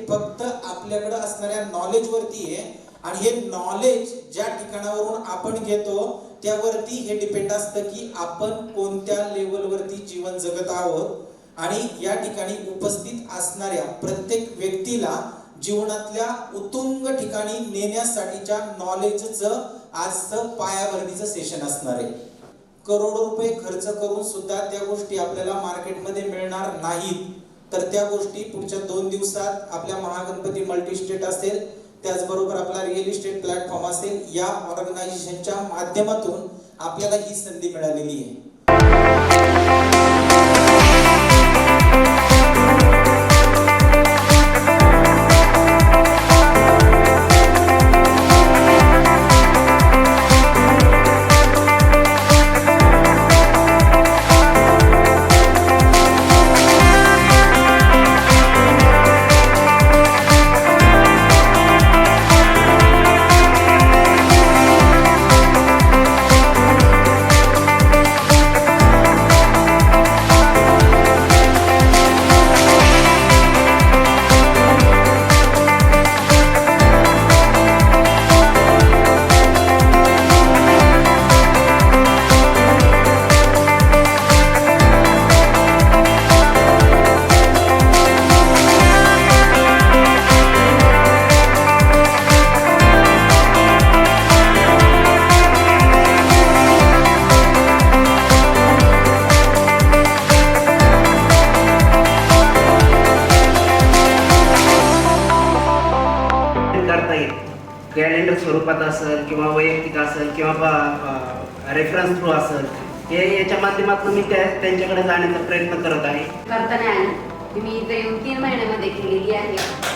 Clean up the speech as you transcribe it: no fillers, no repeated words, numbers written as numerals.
फक्त आपल्याकडे असणाऱ्या नॉलेज वरती आहे आणि हे नॉलेज ज्या ठिकाणावरून आपण घेतो त्यावरती हे डिपेंड असतं की आपण कोणत्या लेवलवरती जीवन जगत आहोत। आणि या ठिकाणी उपस्थित असणाऱ्या प्रत्येक व्यक्तीला जीवनातल्या उत्तुंग ठिकाणी नेण्यासाठीच्या नॉलेजचं आजचं पायाभरणीचं सेशन असणार आहे। करोडो रुपये खर्च करून सुद्धा त्या गोष्टी आपल्याला मार्केटमध्ये मिळणार नाहीत, तर त्या गोष्टी पुढच्या 2 दिवसात आपल्या महागणपती मल्टीस्टेट असेल, त्याचबरोबर आपला रिअल इस्टेट प्लॅटफॉर्म असेल, या ऑर्गनायझेशनच्या माध्यमातून आपल्याला ही संधी मिळालेली आहे। कॅलेंडर स्वरूपात असेल किंवा वैयक्तिक असेल किंवा रेफरन्स थ्रू असेल, हे याच्या माध्यमातून मी त्यांच्याकडे जाण्याचा प्रयत्न करत आहे। करताना मी इथे येऊन 3 महिन्यामध्ये केलेली आहे।